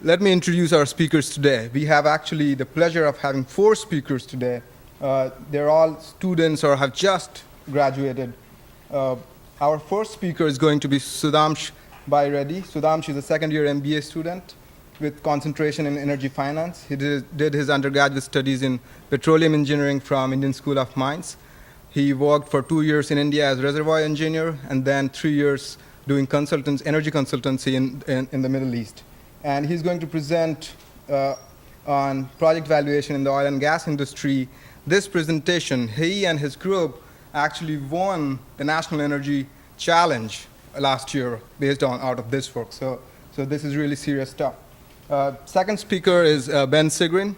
let me introduce our speakers today. We have actually the pleasure of having 4 speakers today. They're all students or have just graduated. Our first speaker is going to be Sudamsh Bai-Reddy. Sudamsh is a second-year MBA student with concentration in energy finance. He did his undergraduate studies in petroleum engineering from Indian School of Mines. He worked for 2 years in India as reservoir engineer, and then 3 years doing energy consultancy in the Middle East. And he's going to present on project valuation in the oil and gas industry. This presentation, he and his group actually won the National Energy Challenge last year based on out of this work. So this is really serious stuff. Second speaker is Ben Sigrin.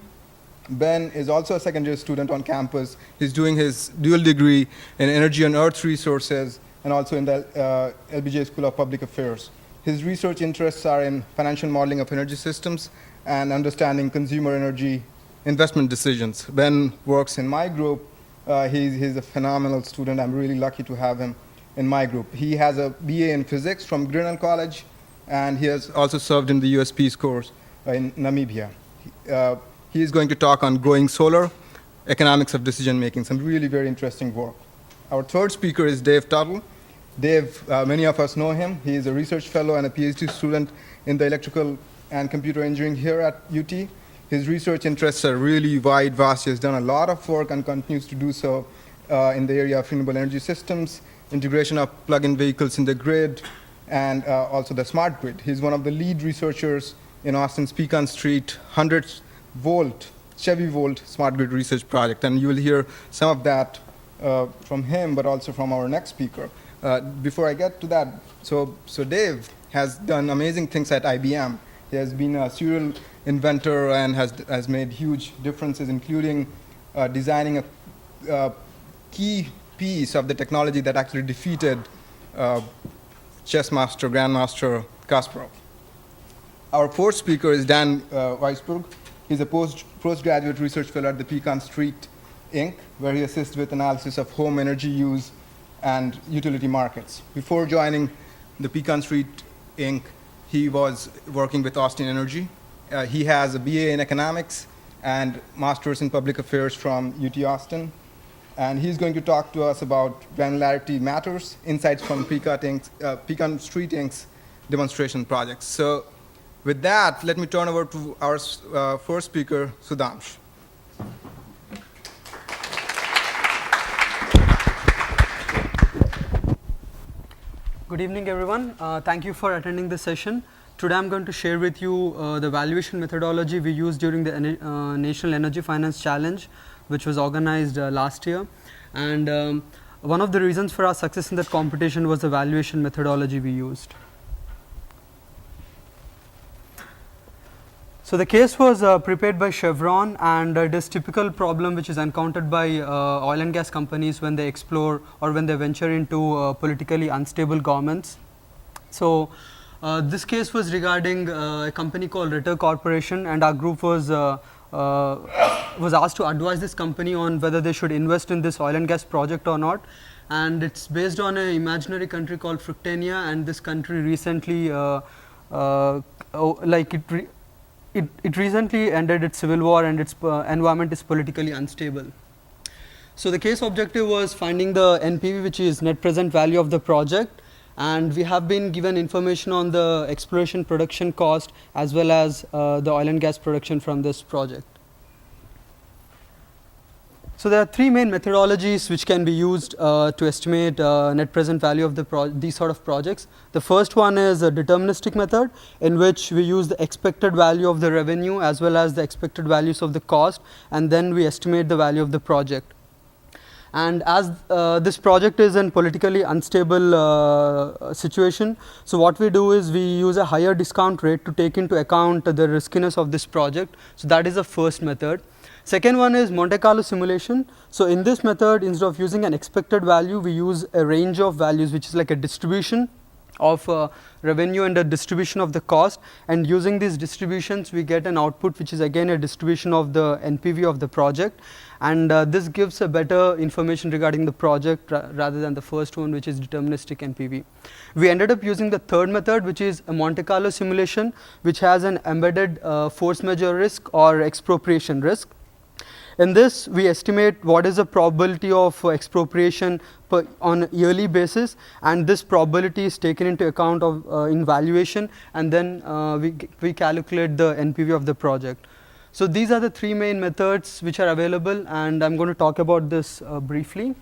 Ben is also a second-year student on campus. He's doing his dual degree in energy and earth resources and also in the LBJ School of Public Affairs. His research interests are in financial modeling of energy systems and understanding consumer energy investment decisions. Ben works in my group. He's a phenomenal student. I'm really lucky to have him in my group. He has a BA in physics from Grinnell College, and he has also served in the US Peace Corps in Namibia. He is going to talk on growing solar, economics of decision making, some really very interesting work. Our third speaker is Dave Tuttle. Dave, many of us know him. He is a research fellow and a PhD student in the electrical and computer engineering here at UT. His research interests are really wide, vast. He has done a lot of work and continues to do so in the area of renewable energy systems, integration of plug-in vehicles in the grid, and also the smart grid. He's one of the lead researchers in Austin's Pecan Street 100-volt, Chevy Volt smart grid research project. And you will hear some of that from him, but also from our next speaker. Before I get to that, so Dave has done amazing things at IBM. He has been a serial inventor and has made huge differences, including designing a key piece of the technology that actually defeated chess master, grandmaster Kasparov. Our fourth speaker is Dan Weisberg. He's a postgraduate research fellow at the Pecan Street, Inc., where he assists with analysis of home energy use and utility markets. Before joining the Pecan Street, Inc., he was working with Austin Energy. He has a BA in economics and master's in public affairs from UT Austin. And he's going to talk to us about granularity matters, insights from Pecan Street Inc.'s demonstration projects. So with that, let me turn over to our first speaker, Sudamsh. Good evening, everyone. Thank you for attending this session. Today I'm going to share with you the valuation methodology we used during the National Energy Finance Challenge, which was organized last year. And one of the reasons for our success in that competition was the valuation methodology we used. So the case was prepared by Chevron, and it is typical problem which is encountered by oil and gas companies when they explore or when they venture into politically unstable governments. So this case was regarding a company called Ritter Corporation, and our group was asked to advise this company on whether they should invest in this oil and gas project or not. And it's based on an imaginary country called Fructania, and this country recently it recently ended its civil war, and its environment is politically unstable. So the case objective was finding the NPV, which is net present value of the project, and we have been given information on the exploration production cost as well as the oil and gas production from this project. So there are 3 main methodologies which can be used to estimate net present value of these sort of projects. The first one is a deterministic method, in which we use the expected value of the revenue as well as the expected values of the cost, and then we estimate the value of the project. And as this project is in politically unstable situation, so what we do is we use a higher discount rate to take into account the riskiness of this project. So that is the first method. Second one is Monte Carlo simulation. So in this method, instead of using an expected value, we use a range of values, which is like a distribution of revenue and a distribution of the cost, and using these distributions we get an output which is again a distribution of the NPV of the project, and this gives a better information regarding the project rather than the first one, which is deterministic NPV. We ended up using the third method, which is a Monte Carlo simulation, which has an embedded force majeure risk or expropriation risk. In this, we estimate what is the probability of expropriation on a yearly basis, and this probability is taken into account of in valuation, and then we calculate the NPV of the project. So these are the three main methods which are available, and I'm going to talk about this briefly.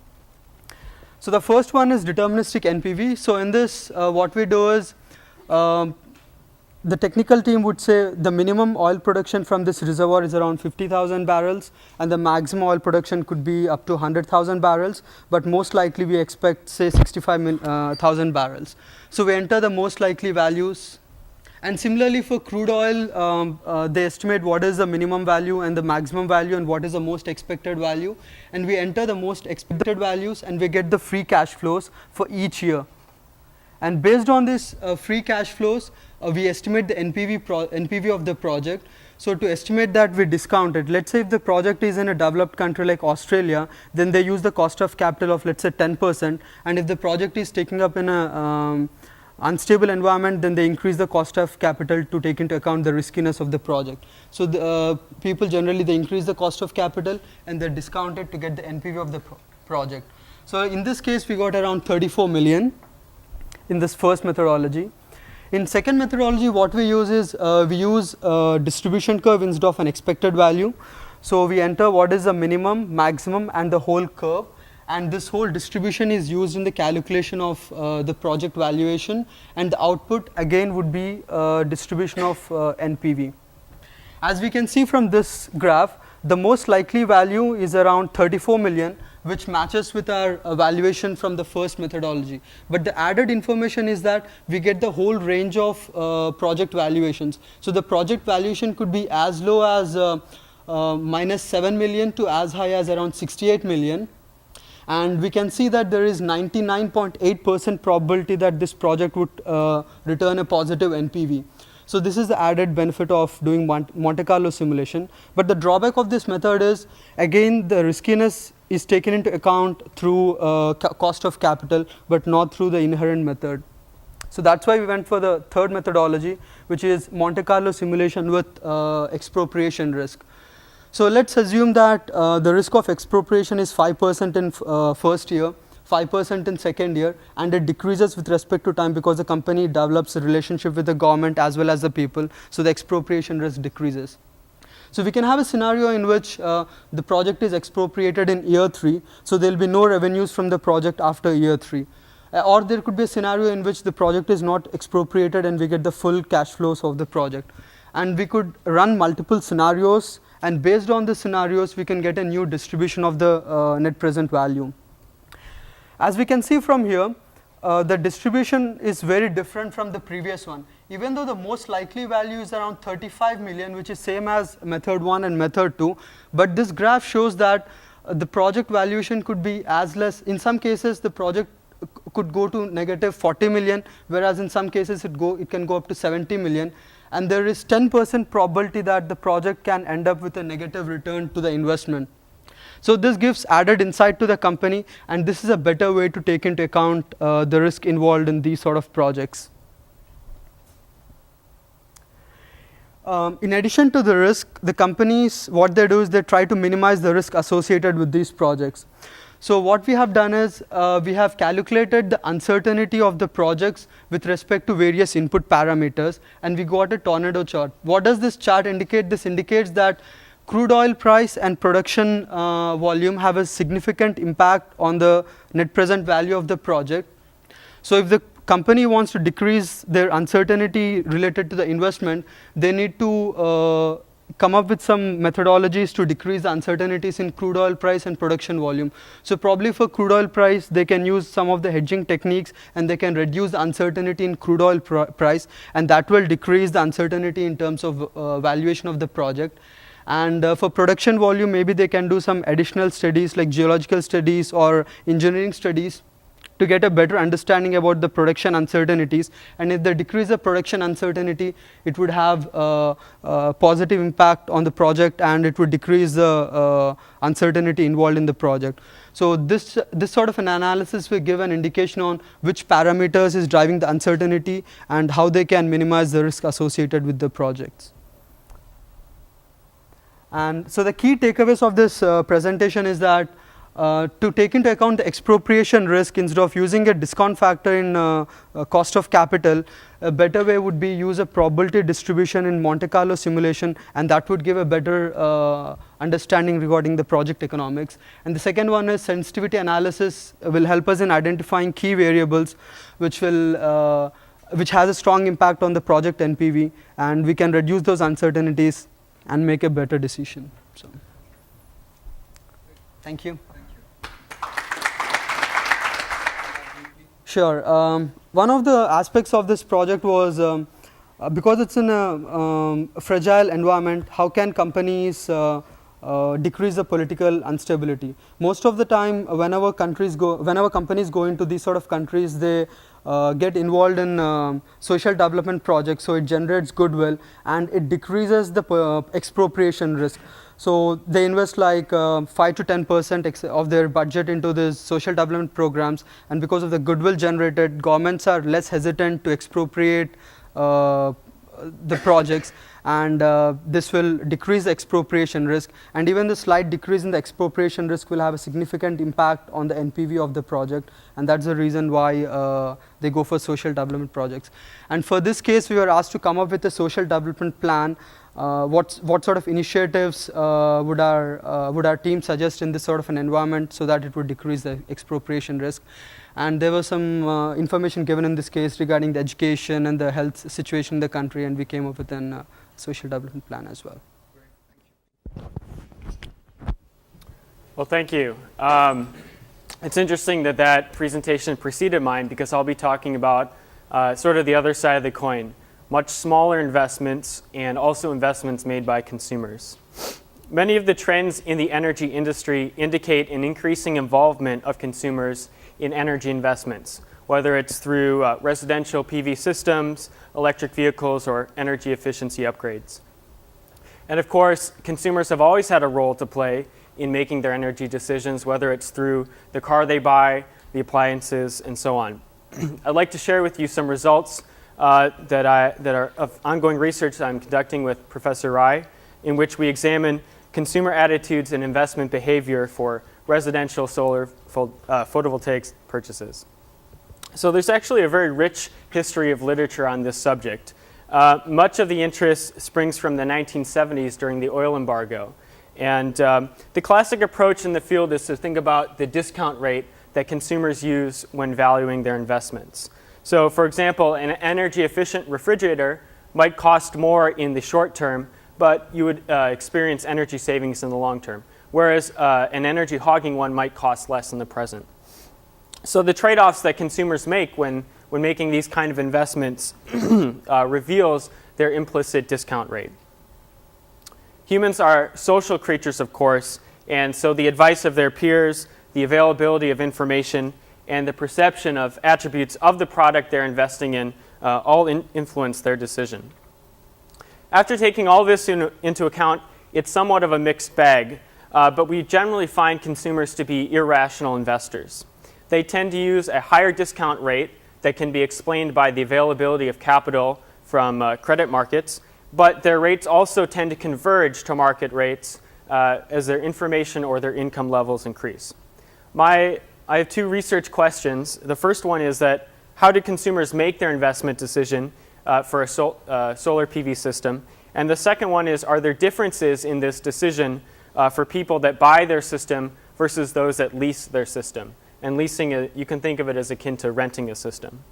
So the first one is deterministic NPV. So in this, what we do is the technical team would say the minimum oil production from this reservoir is around 50,000 barrels, and the maximum oil production could be up to 100,000 barrels, but most likely we expect say 65,000 barrels. So we enter the most likely values, and similarly for crude oil, they estimate what is the minimum value and the maximum value and what is the most expected value, and we enter the most expected values and we get the free cash flows for each year. And based on this free cash flows, we estimate the NPV of the project. So to estimate that, we discount it. Let's say if the project is in a developed country like Australia, then they use the cost of capital of let's say 10%, and if the project is taking up in a unstable environment, then they increase the cost of capital to take into account the riskiness of the project. So the people generally they increase the cost of capital and they discount it to get the NPV of the project. So in this case, we got around 34 million in this first methodology. In second methodology, what we use is we use a distribution curve instead of an expected value. So we enter what is the minimum, maximum, and the whole curve, and this whole distribution is used in the calculation of the project valuation, and the output again would be distribution of NPV. As we can see from this graph, the most likely value is around 34 million, which matches with our valuation from the first methodology. But the added information is that we get the whole range of project valuations. So the project valuation could be as low as minus 7 million to as high as around 68 million. And we can see that there is 99.8% probability that this project would return a positive NPV. So this is the added benefit of doing Monte Carlo simulation. But the drawback of this method is, again, the riskiness is taken into account through cost of capital, but not through the inherent method. So that's why we went for the third methodology, which is Monte Carlo simulation with expropriation risk. So let's assume that the risk of expropriation is 5% in first year, 5% in second year, and it decreases with respect to time because the company develops a relationship with the government as well as the people, so the expropriation risk decreases. So we can have a scenario in which the project is expropriated in year 3, so there will be no revenues from the project after year 3. Or there could be a scenario in which the project is not expropriated and we get the full cash flows of the project. And we could run multiple scenarios, and based on the scenarios we can get a new distribution of the net present value. As we can see from here, the distribution is very different from the previous one. Even though the most likely value is around 35 million, which is same as method 1 and method 2, but this graph shows that the project valuation could be as less. In some cases the project could go to negative 40 million, whereas in some cases it can go up to 70 million, and there is 10% probability that the project can end up with a negative return to the investment. So this gives added insight to the company, and this is a better way to take into account the risk involved in these sort of projects. In addition to the risk, the companies, what they do is they try to minimize the risk associated with these projects. So what we have done is we have calculated the uncertainty of the projects with respect to various input parameters, and we got a tornado chart. What does this chart indicate? This indicates that crude oil price and production volume have a significant impact on the net present value of the project. So if the company wants to decrease their uncertainty related to the investment, they need to come up with some methodologies to decrease the uncertainties in crude oil price and production volume. So probably for crude oil price, they can use some of the hedging techniques, and they can reduce the uncertainty in crude oil price, and that will decrease the uncertainty in terms of valuation of the project. And for production volume, maybe they can do some additional studies like geological studies or engineering studies to get a better understanding about the production uncertainties. And if they decrease the production uncertainty, it would have a positive impact on the project, and it would decrease the uncertainty involved in the project. So this sort of an analysis will give an indication on which parameters is driving the uncertainty and how they can minimize the risk associated with the projects. And so the key takeaways of this presentation is that to take into account the expropriation risk, instead of using a discount factor in cost of capital, a better way would be use a probability distribution in Monte Carlo simulation, and that would give a better understanding regarding the project economics. And the second one is sensitivity analysis will help us in identifying key variables which has a strong impact on the project NPV, and we can reduce those uncertainties and make a better decision. So, thank you. Sure. One of the aspects of this project was because it's in a fragile environment, how can companies decrease the political instability? Most of the time, whenever companies go into these sort of countries, they get involved in social development projects, so it generates goodwill and it decreases the expropriation risk. So they invest like 5 to 10% of their budget into these social development programs, and because of the goodwill generated, governments are less hesitant to expropriate the projects, and this will decrease the expropriation risk. And even the slight decrease in the expropriation risk will have a significant impact on the NPV of the project, and that's the reason why they go for social development projects. And for this case, we were asked to come up with a social development plan. What sort of initiatives would our team suggest in this sort of an environment so that it would decrease the expropriation risk? And there was some information given in this case regarding the education and the health situation in the country, and we came up with a social development plan as well. Great, thank you. Well, thank you. It's interesting that presentation preceded mine, because I'll be talking about sort of the other side of the coin. Much smaller investments and also investments made by consumers. Many of the trends in the energy industry indicate an increasing involvement of consumers in energy investments, whether it's through residential PV systems, electric vehicles, or energy efficiency upgrades. And of course, consumers have always had a role to play in making their energy decisions, whether it's through the car they buy, the appliances, and so on. I'd like to share with you some results that are of ongoing research that I'm conducting with Professor Rai, in which we examine consumer attitudes and investment behavior for residential solar photovoltaic purchases. So there's actually a very rich history of literature on this subject. Much of the interest springs from the 1970s during the oil embargo. And the classic approach in the field is to think about the discount rate that consumers use when valuing their investments. So for example, an energy efficient refrigerator might cost more in the short term, but you would experience energy savings in the long term, whereas an energy hogging one might cost less in the present. So the trade-offs that consumers make when making these kind of investments reveals their implicit discount rate. Humans are social creatures, of course, and so the advice of their peers, the availability of information, and the perception of attributes of the product they're investing in all influence their decision. After taking all this into account, it's somewhat of a mixed bag, but we generally find consumers to be irrational investors. They tend to use a higher discount rate that can be explained by the availability of capital from credit markets, but their rates also tend to converge to market rates as their information or their income levels increase. I have two research questions. The first one is that how do consumers make their investment decision for a solar PV system? And the second one is, are there differences in this decision for people that buy their system versus those that lease their system? And leasing, you can think of it as akin to renting a system.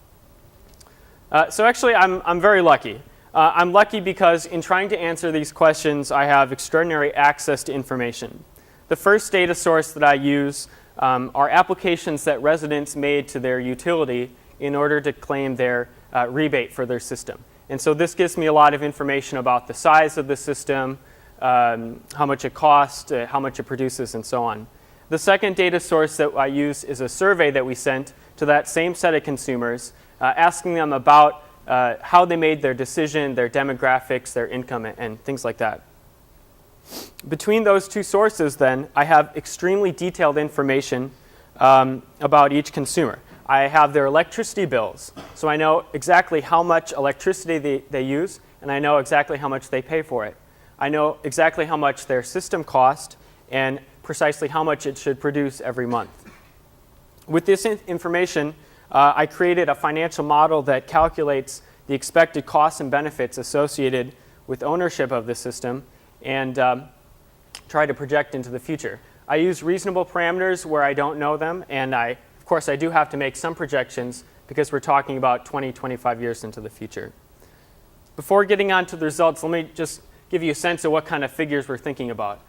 So actually, I'm very lucky. I'm lucky because in trying to answer these questions, I have extraordinary access to information. The first data source that I use are applications that residents made to their utility in order to claim their rebate for their system. And so this gives me a lot of information about the size of the system, how much it costs, how much it produces, and so on. The second data source that I use is a survey that we sent to that same set of consumers, asking them about how they made their decision, their demographics, their income, and things like that. Between those two sources, then, I have extremely detailed information about each consumer. I have their electricity bills, so I know exactly how much electricity they use, and I know exactly how much they pay for it. I know exactly how much their system cost and precisely how much it should produce every month. With this information, I created a financial model that calculates the expected costs and benefits associated with ownership of the system and try to project into the future. I use reasonable parameters where I don't know them, and of course, I do have to make some projections because we're talking about 20, 25 years into the future. Before getting on to the results, let me just give you a sense of what kind of figures we're thinking about.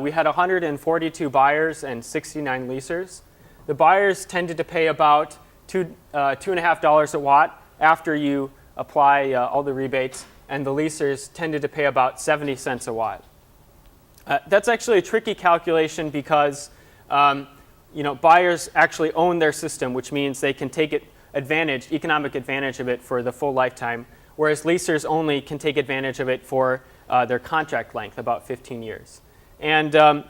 We had 142 buyers and 69 leasers. The buyers tended to pay about $2.50 a watt after you apply all the rebates, and the leasers tended to pay about 70 cents a watt. That's actually a tricky calculation because buyers actually own their system, which means they can take economic advantage of it for the full lifetime, whereas leasers only can take advantage of it for their contract length, about 15 years. And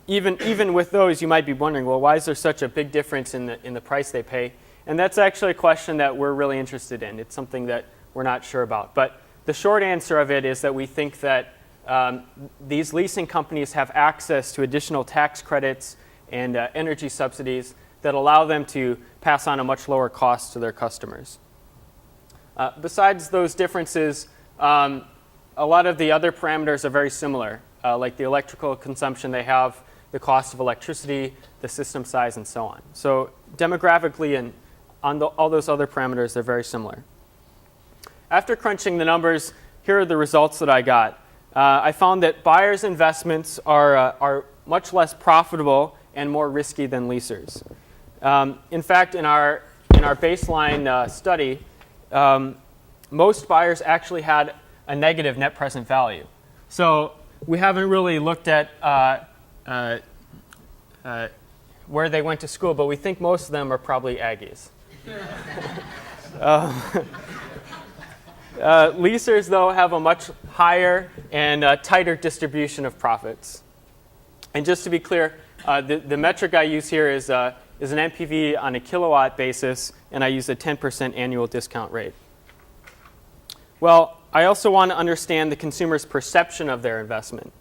even with those, you might be wondering, well, why is there such a big difference in the price they pay? And that's actually a question that we're really interested in. It's something that we're not sure about. But the short answer of it is that we think that these leasing companies have access to additional tax credits and energy subsidies that allow them to pass on a much lower cost to their customers. Besides those differences, a lot of the other parameters are very similar, like the electrical consumption they have, the cost of electricity, the system size, and so on. So demographically and on all those other parameters, they're very similar. After crunching the numbers, here are the results that I got. I found that buyers' investments are much less profitable and more risky than leasers. In fact, in our baseline study, most buyers actually had a negative net present value. So we haven't really looked at where they went to school, but we think most of them are probably Aggies. Leasers, though, have a much higher and tighter distribution of profits. And just to be clear, the metric I use here is an NPV on a kilowatt basis, and I use a 10% annual discount rate. Well, I also want to understand the consumer's perception of their investment.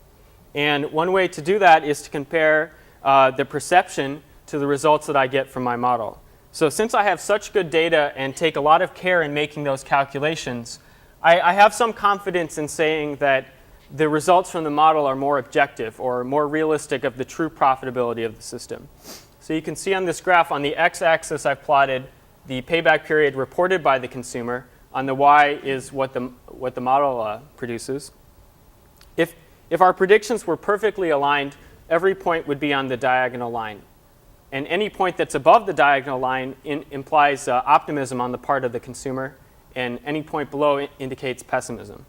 And one way to do that is to compare the perception to the results that I get from my model. So since I have such good data and take a lot of care in making those calculations, I have some confidence in saying that the results from the model are more objective or more realistic of the true profitability of the system. So you can see on this graph, on the x-axis I've plotted the payback period reported by the consumer. On the y is what the model produces. If our predictions were perfectly aligned, every point would be on the diagonal line. And any point that's above the diagonal line implies optimism on the part of the consumer, and any point below indicates pessimism.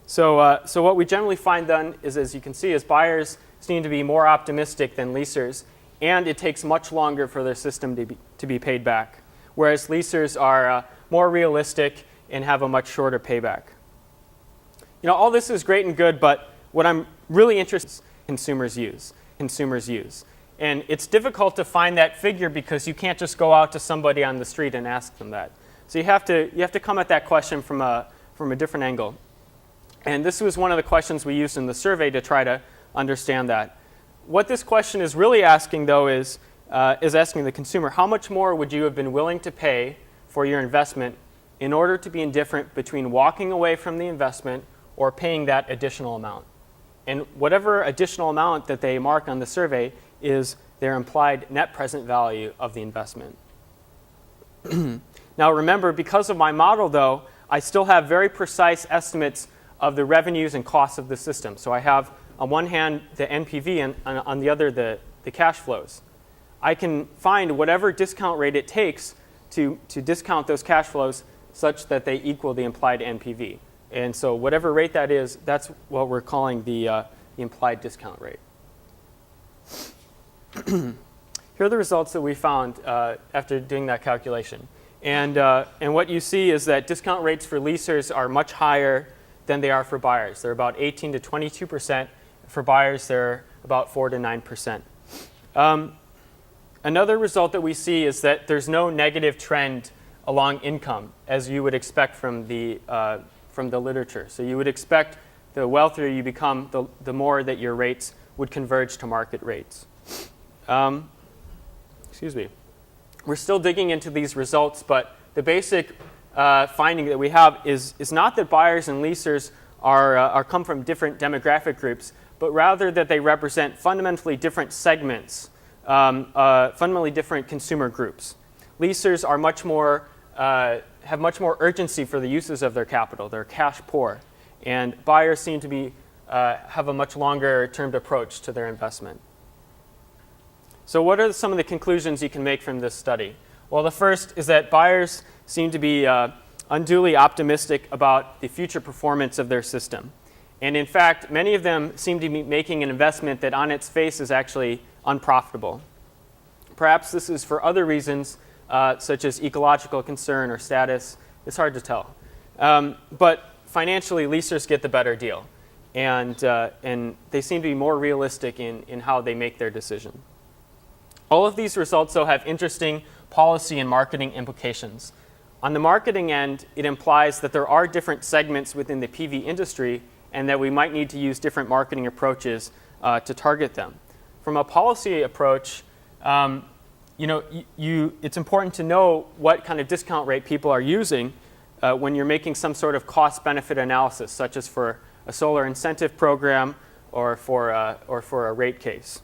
So what we generally find then is, as you can see, is buyers seem to be more optimistic than leasers, and it takes much longer for their system to be paid back, whereas leasers are more realistic and have a much shorter payback. All this is great and good, but what I'm really interested in is consumers use. And it's difficult to find that figure because you can't just go out to somebody on the street and ask them that. So you have to come at that question from a different angle. And this was one of the questions we used in the survey to try to understand that. What this question is really asking, though, is asking the consumer, how much more would you have been willing to pay for your investment in order to be indifferent between walking away from the investment or paying that additional amount? And whatever additional amount that they mark on the survey is their implied net present value of the investment. Now remember, because of my model, though, I still have very precise estimates of the revenues and costs of the system. So I have, on one hand, the NPV, and on the other, the cash flows. I can find whatever discount rate it takes to discount those cash flows such that they equal the implied NPV. And so whatever rate that is, that's what we're calling the implied discount rate. Here are the results that we found after doing that calculation. And what you see is that discount rates for leasers are much higher than they are for buyers. They're about 18 to 22%. For buyers, they're about 4 to 9%. Another result that we see is that there's no negative trend along income, as you would expect from the literature. So you would expect the wealthier you become, the more that your rates would converge to market rates. Excuse me. We're still digging into these results, but the basic finding that we have is not that buyers and leasers are come from different demographic groups, but rather that they represent fundamentally different segments, fundamentally different consumer groups. Leasers are have much more urgency for the uses of their capital. They're cash poor, and buyers seem to be have a much longer-termed approach to their investment. So what are some of the conclusions you can make from this study? Well, the first is that buyers seem to be unduly optimistic about the future performance of their system. And in fact, many of them seem to be making an investment that on its face is actually unprofitable. Perhaps this is for other reasons, such as ecological concern or status. It's hard to tell. But financially, leasers get the better deal. And they seem to be more realistic in how they make their decision. All of these results, though, have interesting policy and marketing implications. On the marketing end, it implies that there are different segments within the PV industry and that we might need to use different marketing approaches to target them. From a policy approach, it's important to know what kind of discount rate people are using when you're making some sort of cost-benefit analysis, such as for a solar incentive program or for a rate case.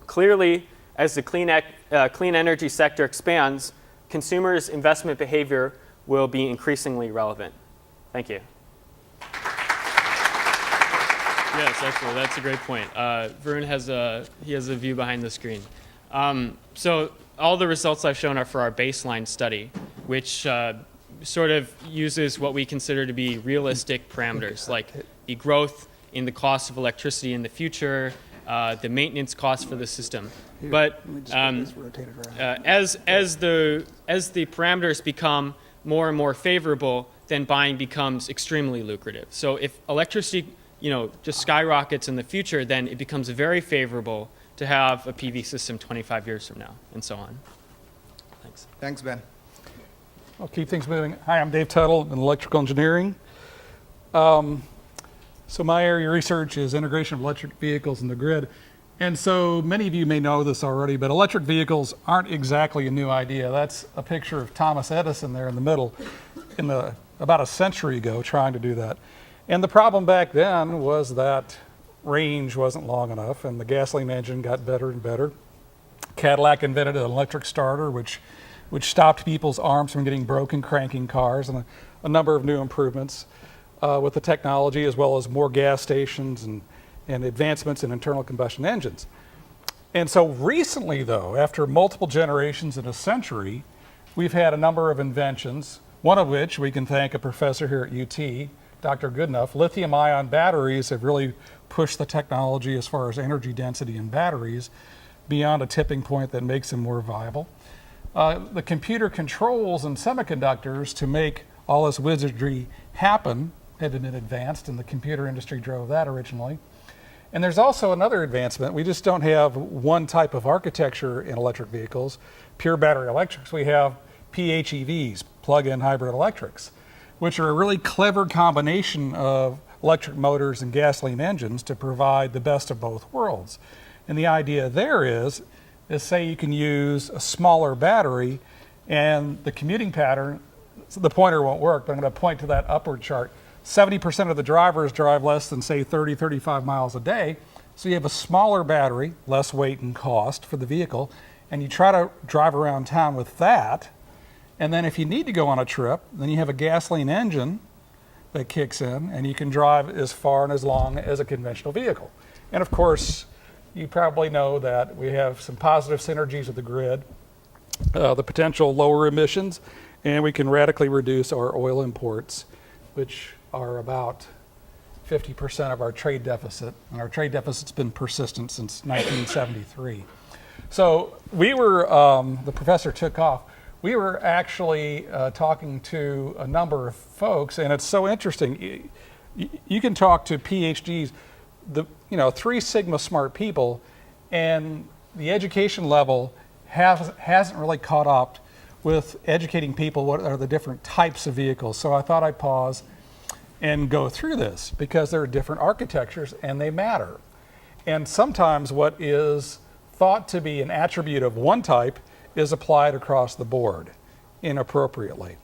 Clearly, as the clean energy sector expands, consumers' investment behavior will be increasingly relevant. Thank you. Yes, actually, that's a great point. Varun has a view behind the screen. So all the results I've shown are for our baseline study, which sort of uses what we consider to be realistic parameters, like the growth in the cost of electricity in the future, the maintenance costs for the system. But as the parameters become more and more favorable, then buying becomes extremely lucrative. So if electricity, just skyrockets in the future, then it becomes very favorable to have a PV system 25 years from now, and so on. Thanks. Thanks, Ben. I'll keep things moving. Hi, I'm Dave Tuttle in electrical engineering. So my area of research is integration of electric vehicles in the grid. And so many of you may know this already, but electric vehicles aren't exactly a new idea. That's a picture of Thomas Edison there in the middle about a century ago trying to do that. And the problem back then was that range wasn't long enough and the gasoline engine got better and better. Cadillac invented an electric starter, which stopped people's arms from getting broken cranking cars, and a number of new improvements with the technology, as well as more gas stations and advancements in internal combustion engines. And so recently, though, after multiple generations in a century, we've had a number of inventions, one of which we can thank a professor here at UT, Dr. Goodenough. Lithium-ion batteries have really pushed the technology as far as energy density in batteries beyond a tipping point that makes them more viable. The computer controls and semiconductors to make all this wizardry happen had been advanced, and the computer industry drove that originally. And there's also another advancement. We just don't have one type of architecture in electric vehicles, pure battery electrics. We have PHEVs, plug-in hybrid electrics, which are a really clever combination of electric motors and gasoline engines to provide the best of both worlds. And the idea there is say you can use a smaller battery and the commuting pattern, so the pointer won't work, but I'm going to point to that upward chart. 70% of the drivers drive less than, say, 30, 35 miles a day. So you have a smaller battery, less weight and cost for the vehicle, and you try to drive around town with that. And then if you need to go on a trip, then you have a gasoline engine that kicks in, and you can drive as far and as long as a conventional vehicle. And of course, you probably know that we have some positive synergies with the grid, the potential lower emissions, and we can radically reduce our oil imports, which are about 50% of our trade deficit, and our trade deficit's been persistent since 1973. So we were, the professor took off. We were actually talking to a number of folks, and it's so interesting. You can talk to PhDs, Three Sigma smart people, and the education level hasn't really caught up with educating people what are the different types of vehicles. So I thought I'd pause and go through this because there are different architectures and they matter. And sometimes what is thought to be an attribute of one type is applied across the board inappropriately.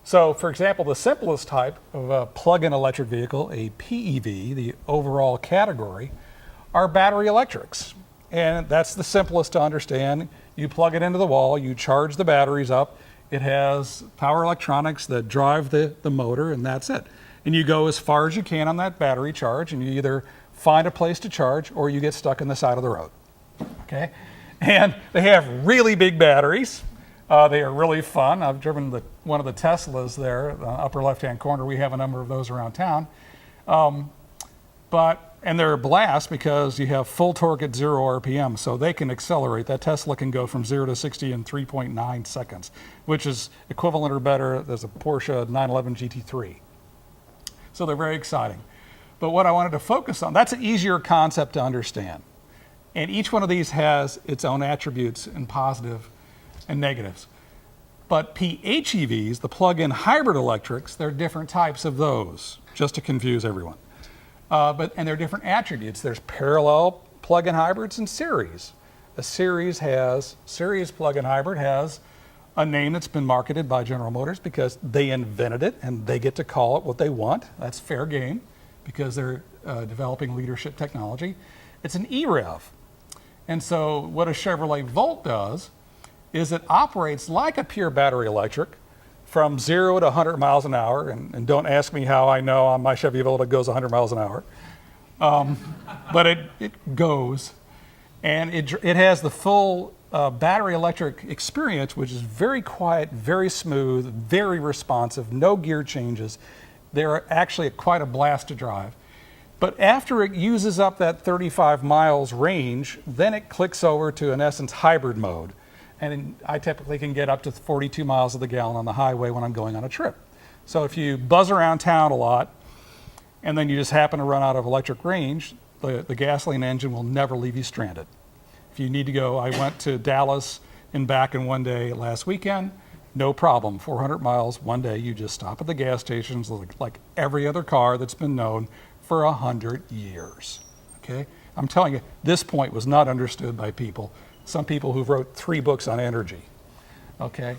So for example, the simplest type of a plug-in electric vehicle, a PEV, the overall category, are battery electrics. And that's the simplest to understand. You plug it into the wall, you charge the batteries up, it has power electronics that drive the motor, and that's it. And you go as far as you can on that battery charge, and you either find a place to charge or you get stuck on the side of the road. Okay? And they have really big batteries. They are really fun. I've driven one of the Teslas there, the upper left-hand corner. We have a number of those around town. And they're a blast because you have full torque at 0 RPM, so they can accelerate. That Tesla can go from 0 to 60 in 3.9 seconds, which is equivalent or better as a Porsche 911 GT3. So they're very exciting. But what I wanted to focus on, that's an easier concept to understand. And each one of these has its own attributes and positive and negatives. But PHEVs, the plug-in hybrid electrics, there are different types of those, just to confuse everyone. And there are different attributes. There's parallel plug-in hybrids and series. A series plug-in hybrid has a name that's been marketed by General Motors because they invented it and they get to call it what they want. That's fair game because they're developing leadership technology. It's an EREV. And so what a Chevrolet Volt does is it operates like a pure battery electric from 0 to 100 miles an hour. And don't ask me how I know on my Chevy Volt it goes 100 miles an hour. But it goes. And it has the full battery electric experience, which is very quiet, very smooth, very responsive, no gear changes. They're actually quite a blast to drive. But after it uses up that 35 miles range, then it clicks over to, in essence, hybrid mode. And I typically can get up to 42 miles of the gallon on the highway when I'm going on a trip. So if you buzz around town a lot, and then you just happen to run out of electric range, the gasoline engine will never leave you stranded. If you need to go, I went to Dallas and back in one day last weekend, no problem, 400 miles one day, you just stop at the gas stations like every other car that's been known for 100 years, okay? I'm telling you, this point was not understood by people. Some people who wrote 3 books on energy, okay?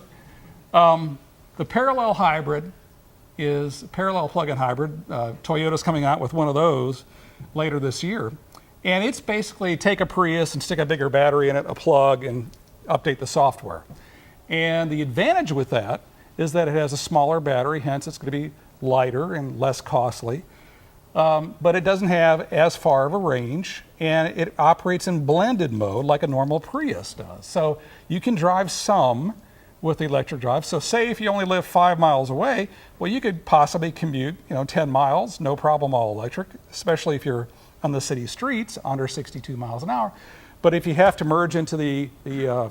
The parallel hybrid is parallel plug-in hybrid. Toyota's coming out with one of those later this year. And it's basically take a Prius and stick a bigger battery in it, a plug, and update the software. And the advantage with that is that it has a smaller battery, hence it's going to be lighter and less costly. But it doesn't have as far of a range, and it operates in blended mode like a normal Prius does. So you can drive some with the electric drive. So say if you only live 5 miles away, well, you could possibly commute 10 miles, no problem, all electric, especially if you're on the city streets under 62 miles an hour. But if you have to merge into the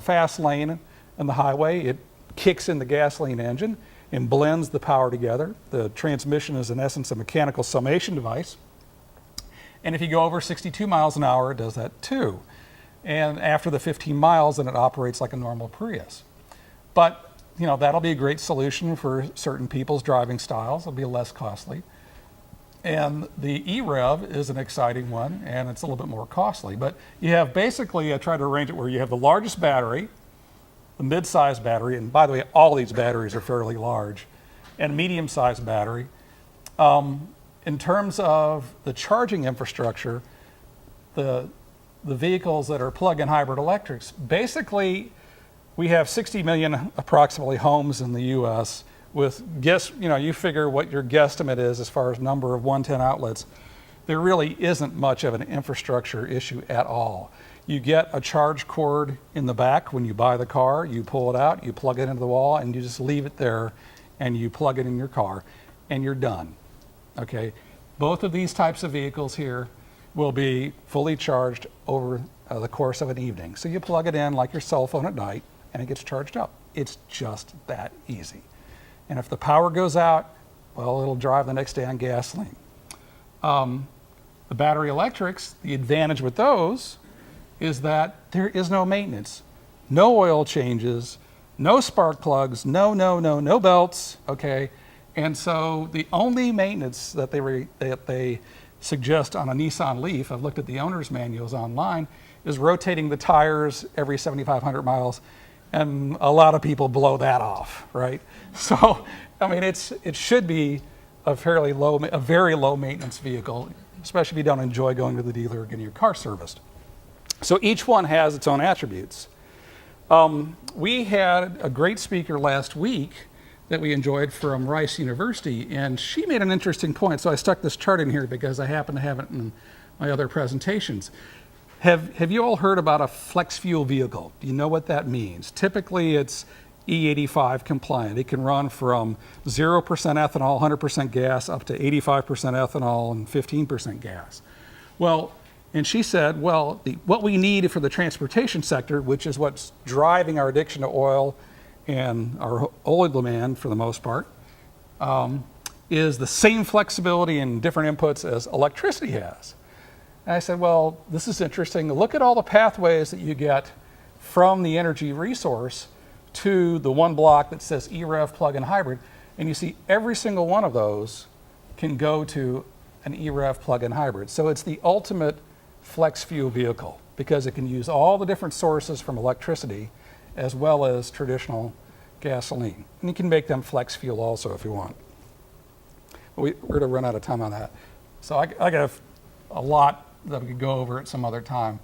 fast lane and the highway, it kicks in the gasoline engine and blends the power together. The transmission is in essence a mechanical summation device. And if you go over 62 miles an hour, it does that too. And after the 15 miles, then it operates like a normal Prius. But that'll be a great solution for certain people's driving styles. It'll be less costly. And the EREV is an exciting one, and it's a little bit more costly. But you have basically, I tried to arrange it where you have the largest battery, the mid-sized battery, and by the way, all these batteries are fairly large, and medium-sized battery. In terms of the charging infrastructure, the vehicles that are plug-in hybrid electrics, basically we have 60 million approximately homes in the US with you figure what your guesstimate is as far as number of 110 outlets. There really isn't much of an infrastructure issue at all. You get a charge cord in the back when you buy the car, you pull it out, you plug it into the wall, and you just leave it there, and you plug it in your car, and you're done, okay? Both of these types of vehicles here will be fully charged over the course of an evening. So you plug it in like your cell phone at night, and it gets charged up. It's just that easy. And if the power goes out, well, it'll drive the next day on gasoline. The battery electrics, the advantage with those is that there is no maintenance, no oil changes, no spark plugs, no belts, okay? And so the only maintenance that they suggest on a Nissan Leaf, I've looked at the owner's manuals online, is rotating the tires every 7,500 miles, and a lot of people blow that off, right? So, I mean, it should be a very low maintenance vehicle, especially if you don't enjoy going to the dealer or getting your car serviced. So each one has its own attributes. We had a great speaker last week that we enjoyed from Rice University, and she made an interesting point. So I stuck this chart in here because I happen to have it in my other presentations. Have you all heard about a flex fuel vehicle? Do you know what that means? Typically it's E85 compliant. It can run from 0% ethanol, 100% gas, up to 85% ethanol and 15% gas. Well, and she said, well, what we need for the transportation sector, which is what's driving our addiction to oil and our oil demand for the most part, is the same flexibility and different inputs as electricity has. And I said, well, this is interesting. Look at all the pathways that you get from the energy resource to the one block that says EREV plug-in hybrid, and you see every single one of those can go to an EREV plug-in hybrid. So it's the ultimate flex fuel vehicle because it can use all the different sources from electricity as well as traditional gasoline. And you can make them flex fuel also if you want. We're going to run out of time on that. So I got a lot that we could go over at some other time.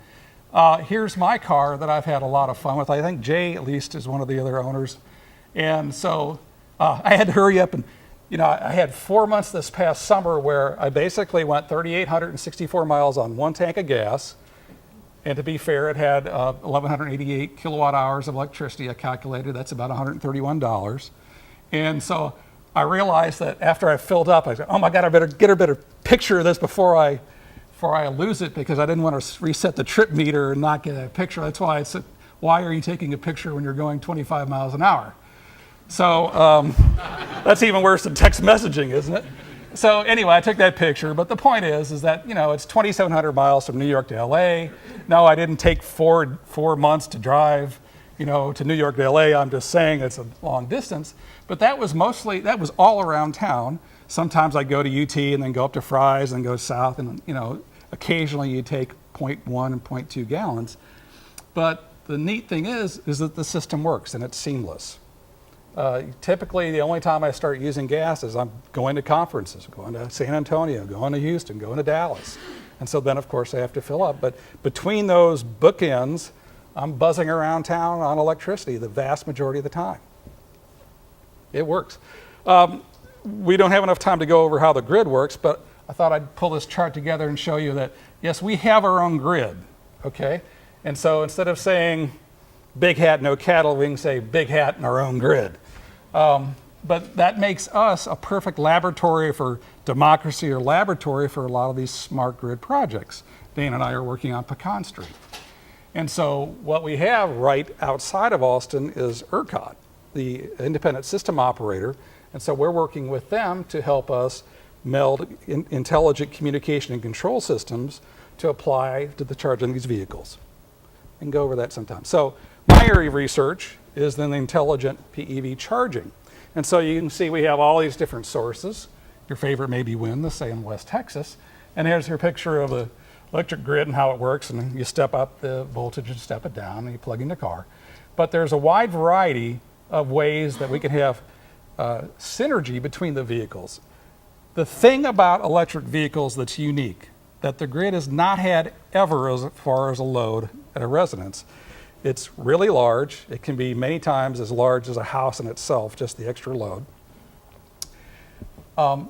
Here's my car that I've had a lot of fun with. I think Jay, at least, is one of the other owners. And so I had to hurry up and, I had 4 months this past summer where I basically went 3,864 miles on one tank of gas. And to be fair, it had 1,188 kilowatt hours of electricity. I calculated that's about $131. And so I realized that after I filled up, I said, oh my God, I better get a better picture of this before I lose it, because I didn't want to reset the trip meter and not get a picture. That's why I said, why are you taking a picture when you're going 25 miles an hour? So that's even worse than text messaging, isn't it? So anyway, I took that picture, but the point is that, it's 2,700 miles from New York to LA. No, I didn't take four months to drive, to New York to LA. I'm just saying it's a long distance, but that was all around town. Sometimes I go to UT and then go up to Fry's and go south, and occasionally you take 0.1 and 0.2 gallons. But the neat thing is that the system works and it's seamless. Typically, the only time I start using gas is I'm going to conferences, going to San Antonio, going to Houston, going to Dallas. And so then, of course, I have to fill up. But between those bookends, I'm buzzing around town on electricity the vast majority of the time. It works. We don't have enough time to go over how the grid works, but I thought I'd pull this chart together and show you that, yes, we have our own grid, okay? And so instead of saying big hat, no cattle, we can say big hat and our own grid. But that makes us a perfect laboratory for democracy, or laboratory for a lot of these smart grid projects. Dane and I are working on Pecan Street. And so what we have right outside of Austin is ERCOT, the independent system operator. And so we're working with them to help us meld intelligent communication and control systems to apply to the charging of these vehicles. We can go over that sometime. So my area of research is then the intelligent PEV charging. And so you can see we have all these different sources. Your favorite may be wind, let's say in West Texas. And here's your picture of the electric grid and how it works. And you step up the voltage and step it down and you plug in your car. But there's a wide variety of ways that we can have synergy between the vehicles. The thing about electric vehicles that's unique, that the grid has not had ever as far as a load at a residence, it's really large. It can be many times as large as a house in itself, just the extra load.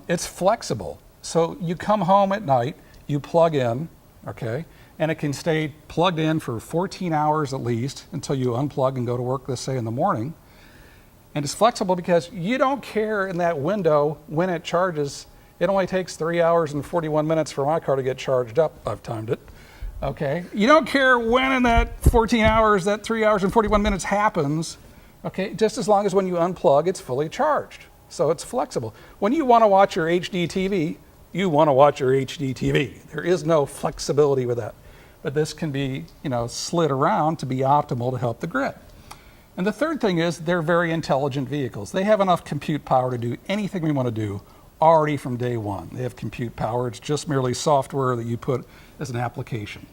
It's flexible. So you come home at night, you plug in, okay, and it can stay plugged in for 14 hours at least until you unplug and go to work, let's say, in the morning. And it's flexible because you don't care in that window when it charges. It only takes 3 hours and 41 minutes for my car to get charged up. I've timed it. Okay, you don't care when in that 14 hours, that 3 hours and 41 minutes happens. Okay, just as long as when you unplug, it's fully charged. So it's flexible. When you want to watch your HD TV, you want to watch your HD TV. There is no flexibility with that. But this can be, slid around to be optimal to help the grid. And the third thing is they're very intelligent vehicles. They have enough compute power to do anything we want to do already from day one. They have compute power. It's just merely software that you put as an application.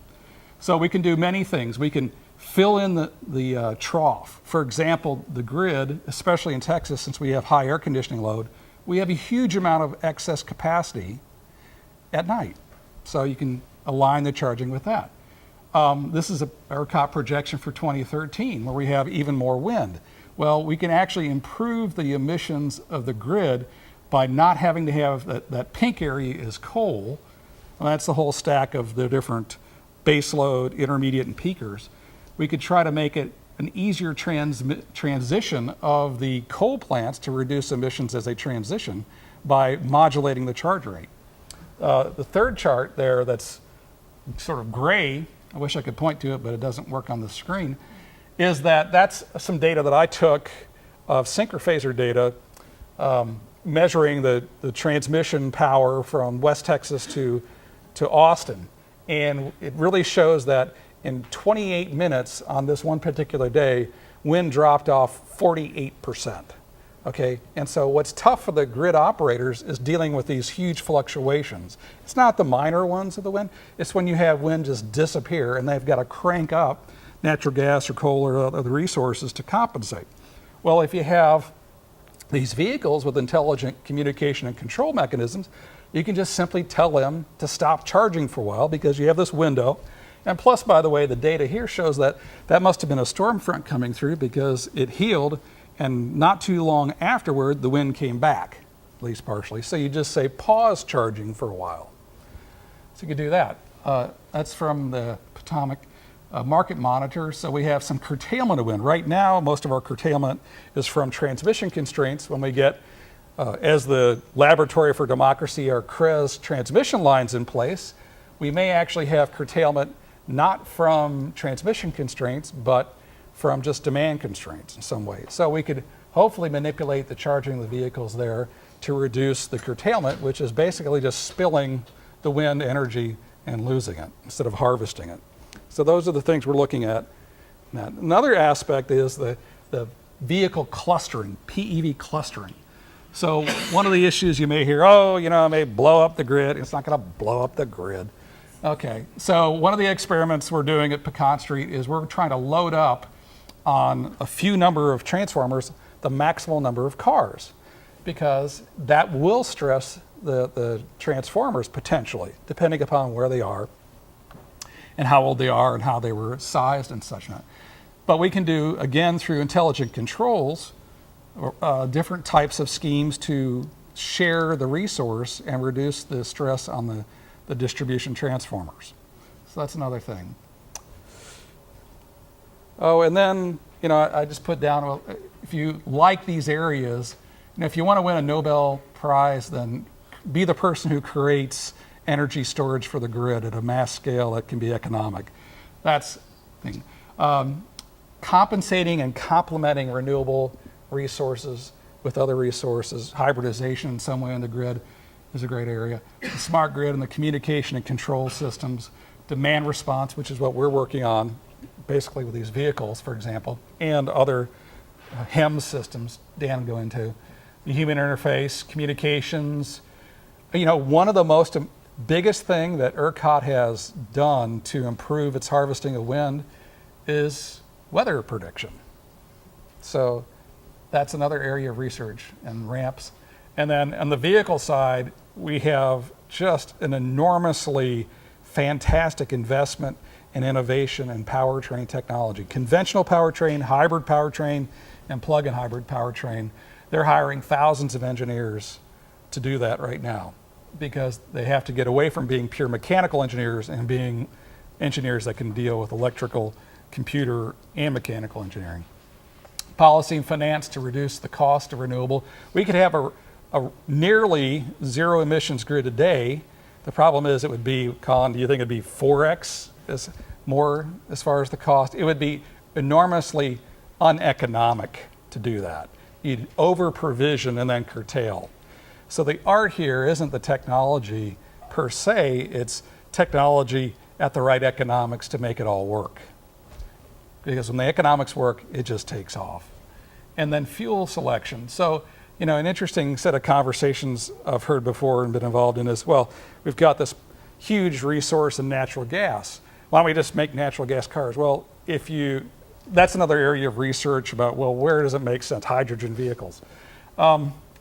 So we can do many things. We can fill in the trough. For example, the grid, especially in Texas, since we have high air conditioning load, we have a huge amount of excess capacity at night. So you can align the charging with that. This is a ERCOT projection for 2013 where we have even more wind. Well, we can actually improve the emissions of the grid by not having to have that pink area is coal. And that's the whole stack of the different base load, intermediate, and peakers. We could try to make it an easier transition of the coal plants to reduce emissions as they transition by modulating the charge rate. The third chart there that's sort of gray, I wish I could point to it, but it doesn't work on the screen, is that's some data that I took of synchrophaser data measuring the transmission power from West Texas to Austin. And it really shows that in 28 minutes on this one particular day, wind dropped off 48%. Okay, and so what's tough for the grid operators is dealing with these huge fluctuations. It's not the minor ones of the wind, it's when you have wind just disappear and they've got to crank up natural gas or coal or other resources to compensate. Well, if you have these vehicles with intelligent communication and control mechanisms, you can just simply tell them to stop charging for a while because you have this window. And plus, by the way, the data here shows that must have been a storm front coming through because it healed, and not too long afterward, the wind came back, at least partially. So you just say pause charging for a while. So you could do that. That's from the Potomac Market Monitor. So we have some curtailment of wind. Right now, most of our curtailment is from transmission constraints when we get as the Laboratory for Democracy, our CREZ transmission lines in place. We may actually have curtailment not from transmission constraints, but from just demand constraints in some way. So we could hopefully manipulate the charging of the vehicles there to reduce the curtailment, which is basically just spilling the wind energy and losing it instead of harvesting it. So those are the things we're looking at. Now, another aspect is the vehicle clustering, PEV clustering. So one of the issues you may hear, it may blow up the grid. It's not going to blow up the grid. Okay, so one of the experiments we're doing at Pecan Street is we're trying to load up on a few number of transformers the maximal number of cars, because that will stress the transformers potentially, depending upon where they are and how old they are and how they were sized and such not. But we can do, again, through intelligent controls, different types of schemes to share the resource and reduce the stress on the distribution transformers. So that's another thing. Oh, and then, I just put down, well, if you like these areas, if you want to win a Nobel Prize, then be the person who creates energy storage for the grid at a mass scale that can be economic. That's the thing. Compensating and complementing renewable resources with other resources, hybridization in some way in the grid is a great area. The smart grid and the communication and control systems, demand response, which is what we're working on, basically with these vehicles, for example, and other HEMS systems Dan will go into. The human interface, communications. One of the biggest thing that ERCOT has done to improve its harvesting of wind is weather prediction. So that's another area of research and ramps. And then on the vehicle side, we have just an enormously fantastic investment in innovation and powertrain technology. Conventional powertrain, hybrid powertrain, and plug-in hybrid powertrain. They're hiring thousands of engineers to do that right now because they have to get away from being pure mechanical engineers and being engineers that can deal with electrical, computer, and mechanical engineering. Policy and finance to reduce the cost of renewable. We could have a nearly zero emissions grid today. The problem is it would be, Colin, do you think it'd be 4x more as far as the cost. It would be enormously uneconomic to do that. You'd over provision and then curtail. So the art here isn't the technology per se, it's technology at the right economics to make it all work. Because when the economics work, it just takes off. And then fuel selection. So, you know, an interesting set of conversations I've heard before and been involved in is, well, we've got this huge resource in natural gas. Why don't we just make natural gas cars? Well, that's another area of research about, well, where does it make sense? Hydrogen vehicles.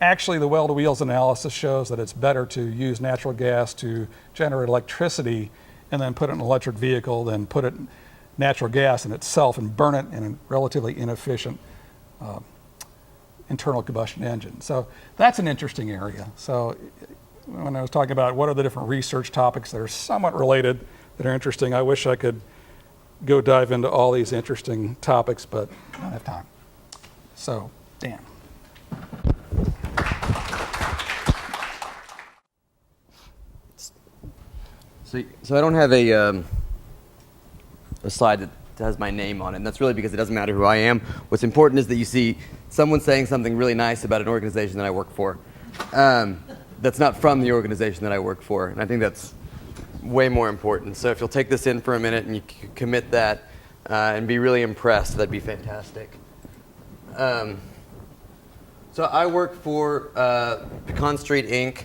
Actually, the well-to-wheels analysis shows that it's better to use natural gas to generate electricity and then put it in an electric vehicle than put it in natural gas in itself and burn it in a relatively inefficient internal combustion engine. So that's an interesting area. So when I was talking about what are the different research topics that are somewhat related, that are interesting, I wish I could go dive into all these interesting topics, but I don't have time. So, Dan. So I don't have a slide that has my name on it, and that's really because it doesn't matter who I am. What's important is that you see someone saying something really nice about an organization that I work for that's not from the organization that I work for, and I think that's way more important. So if you'll take this in for a minute and you commit that and be really impressed, that'd be fantastic. So I work for Pecan Street, Inc.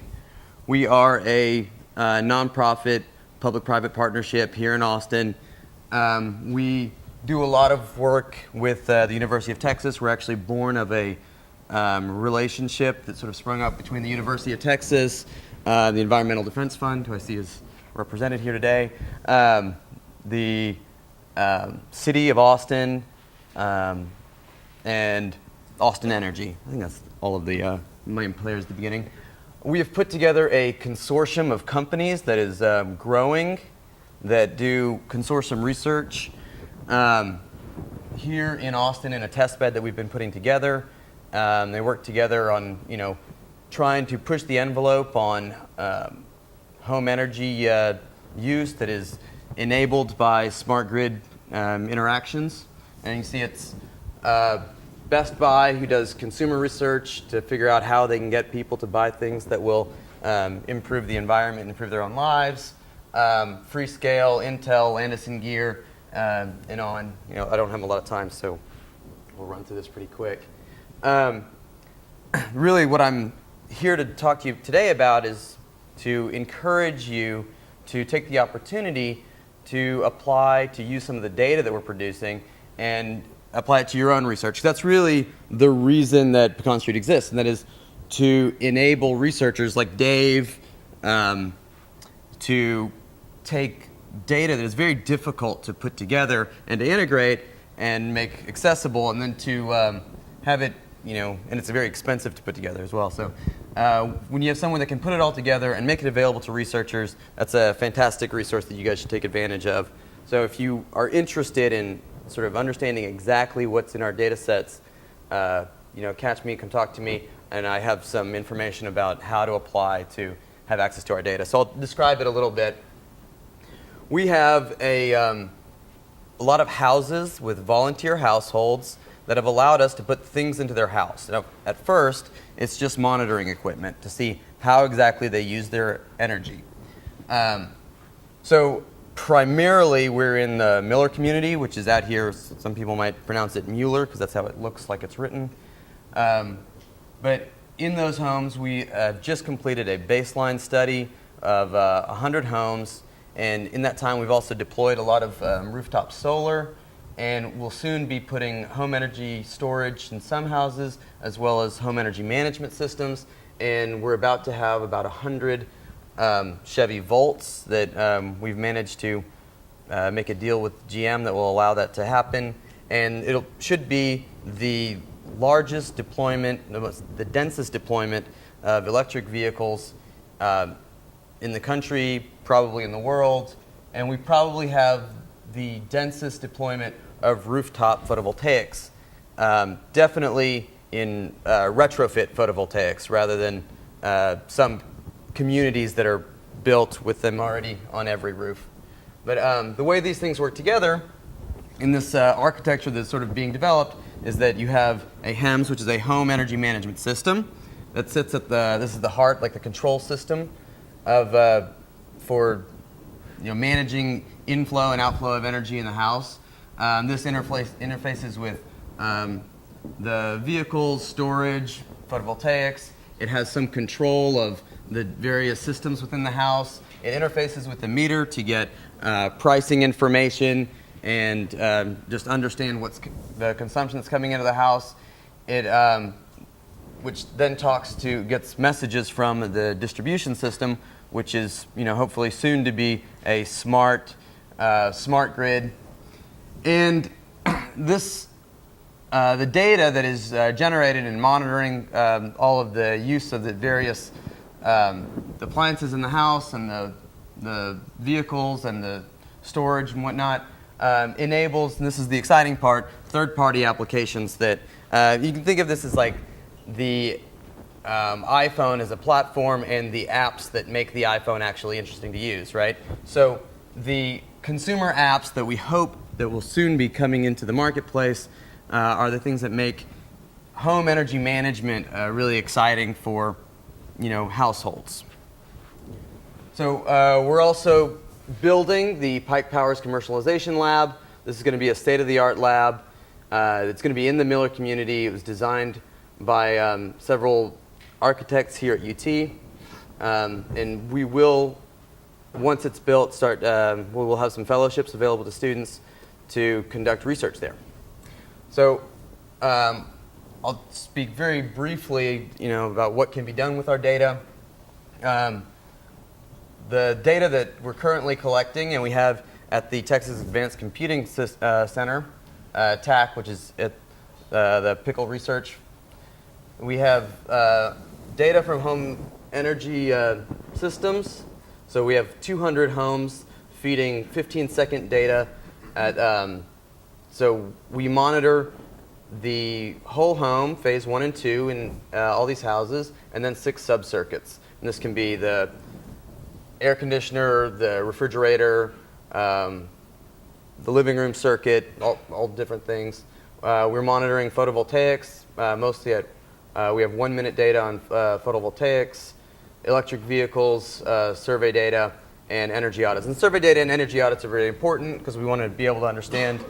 We are a nonprofit public-private partnership here in Austin. We do a lot of work with the University of Texas. We're actually born of a relationship that sort of sprung up between the University of Texas, the Environmental Defense Fund, who I see is represented here today, the City of Austin, and Austin Energy. I think that's all of the main players at the beginning. We have put together a consortium of companies that is growing, that do consortium research here in Austin in a test bed that we've been putting together. They work together on, trying to push the envelope on home energy use that is enabled by smart grid interactions. And you see it's Best Buy, who does consumer research to figure out how they can get people to buy things that will improve the environment and improve their own lives. Freescale, Intel, Landis+Gyr, and on. I don't have a lot of time, so we'll run through this pretty quick. Really, what I'm here to talk to you today about is to encourage you to take the opportunity to use some of the data that we're producing and apply it to your own research. That's really the reason that Pecan Street exists, and that is to enable researchers like Dave to take data that is very difficult to put together and to integrate and make accessible, and then to have it, and it's very expensive to put together as well. So when you have someone that can put it all together and make it available to researchers, that's a fantastic resource that you guys should take advantage of. So if you are interested in sort of understanding exactly what's in our data sets, catch me, come talk to me, and I have some information about how to apply to have access to our data. So I'll describe it a little bit. We have a lot of houses with volunteer households that have allowed us to put things into their house. Now, at first, it's just monitoring equipment to see how exactly they use their energy. So primarily, we're in the Miller community, which is out here. Some people might pronounce it Mueller because that's how it looks like it's written. But in those homes, we have just completed a baseline study of 100 homes. And in that time, we've also deployed a lot of rooftop solar. And we'll soon be putting home energy storage in some houses, as well as home energy management systems. And we're about to have about 100 Chevy Volts that we've managed to make a deal with GM that will allow that to happen. And it should be the largest deployment, the densest deployment of electric vehicles in the country, probably in the world. And we probably have the densest deployment of rooftop photovoltaics, definitely in retrofit photovoltaics rather than some communities that are built with them already on every roof. But the way these things work together in this architecture that's sort of being developed is that you have a HEMS, which is a home energy management system, that sits at this is the heart, like the control system of for managing inflow and outflow of energy in the house. This interfaces with the vehicles, storage, photovoltaics. It has some control of the various systems within the house. It interfaces with the meter to get pricing information and just understand what's the consumption that's coming into the house. It which then gets messages from the distribution system, which is hopefully soon to be a smart grid. And this the data that is generated in monitoring all of the use of the various appliances in the house and the vehicles and the storage and whatnot enables, and this is the exciting part, third-party applications that you can think of this as like the iPhone as a platform and the apps that make the iPhone actually interesting to use, right? So the consumer apps that we hope that will soon be coming into the marketplace are the things that make home energy management really exciting for households. So we're also building the Pike Power's Commercialization Lab. This is going to be a state-of-the-art lab. It's going to be in the Miller community. It was designed by several architects here at UT. And we will, once it's built, we will have some fellowships available to students to conduct research there. So I'll speak very briefly, about what can be done with our data. The data that we're currently collecting, and we have at the Texas Advanced Computing Center, TAC, which is at the Pickle Research. We have data from home energy systems. So we have 200 homes feeding 15-second data. So we monitor the whole home, phase 1 and 2, in all these houses, and then 6 sub-circuits. And this can be the air conditioner, the refrigerator, the living room circuit, all different things. We're monitoring photovoltaics, mostly we have 1-minute data on photovoltaics, electric vehicles, survey data, and energy audits. And survey data and energy audits are very important because we want to be able to understand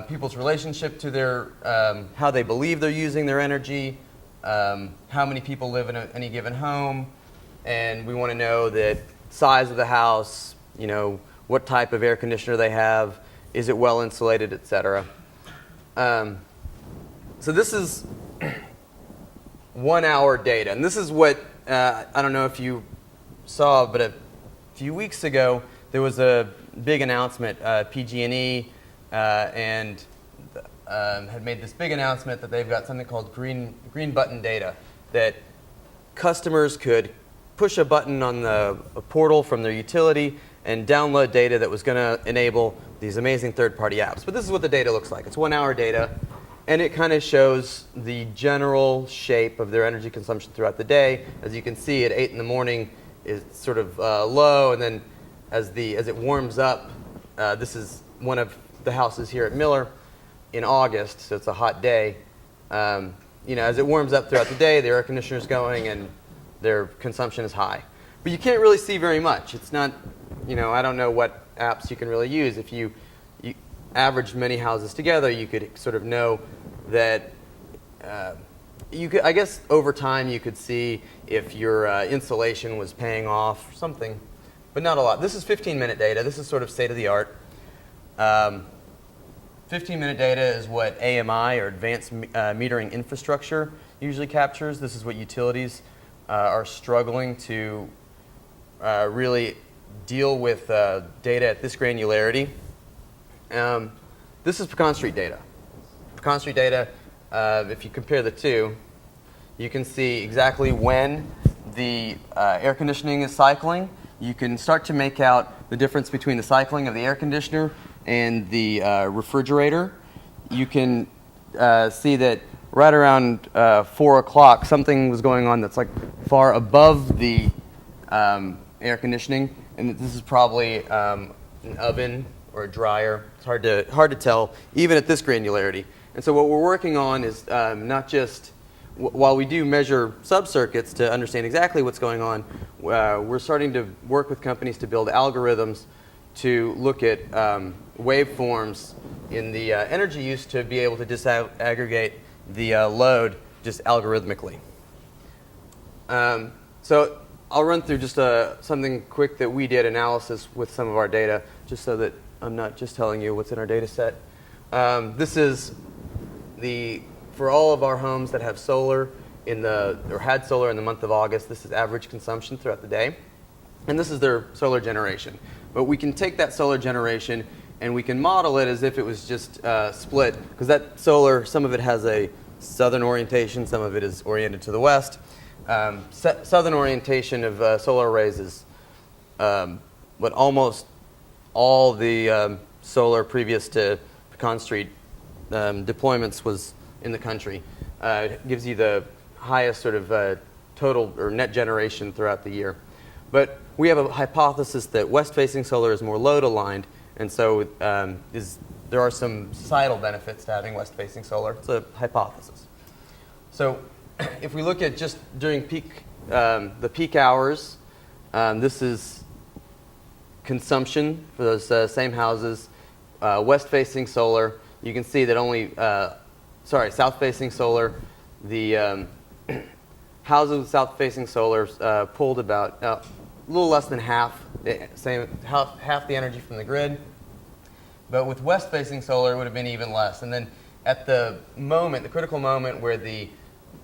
people's relationship to their, how they believe they're using their energy, how many people live in any given home, and we want to know the size of the house, what type of air conditioner they have, is it well insulated, etc. So this is 1 hour data, and this is what, I don't know if you saw, but a few weeks ago there was a big announcement, PG&E and had made this big announcement that they've got something called green button data, that customers could push a button on a portal from their utility and download data that was going to enable these amazing third-party apps. But this is what the data looks like. It's 1 hour data, and it kind of shows the general shape of their energy consumption throughout the day. As you can see, at 8 in the morning, it's sort of low, and then as it warms up, this is one of the houses here at Miller in August, so it's a hot day. As it warms up throughout the day, the air conditioner's going and their consumption is high. But you can't really see very much. It's not, I don't know what apps you can really use. If you average many houses together, you could sort of know that I guess over time you could see if your insulation was paying off or something, but not a lot. This is 15-minute data. This is sort of state-of-the-art. 15-minute data is what AMI, or Advanced Metering Infrastructure, usually captures. This is what utilities are struggling to really deal with data at this granularity. This is Pecan Street data. Pecan Street data, if you compare the two, you can see exactly when the air conditioning is cycling. You can start to make out the difference between the cycling of the air conditioner and the refrigerator. You can see that right around 4 o'clock, something was going on that's like far above the air conditioning, and this is probably an oven or a dryer. It's hard to tell, even at this granularity. And so what we're working on is not just, while we do measure subcircuits to understand exactly what's going on, we're starting to work with companies to build algorithms to look at waveforms in the energy use to be able to disaggregate the load just algorithmically. So I'll run through just something quick that we did analysis with some of our data, just so that I'm not just telling you what's in our data set. This is for all of our homes that have solar or had solar in the month of August, this is average consumption throughout the day. And this is their solar generation. But we can take that solar generation and we can model it as if it was just split, because that solar, some of it has a southern orientation, some of it is oriented to the west. Southern orientation of solar arrays is what almost all the solar previous to Pecan Street deployments was in the country. It gives you the highest sort of total or net generation throughout the year. But we have a hypothesis that west-facing solar is more load-aligned, and so there are some societal benefits to having west-facing solar. It's a hypothesis. So if we look at just during the peak hours, this is consumption for those same houses. West-facing solar, you can see that only, south-facing solar, the houses with south-facing solar pulled about a little less than half the energy from the grid. But with west-facing solar, it would have been even less. And then at the critical moment where the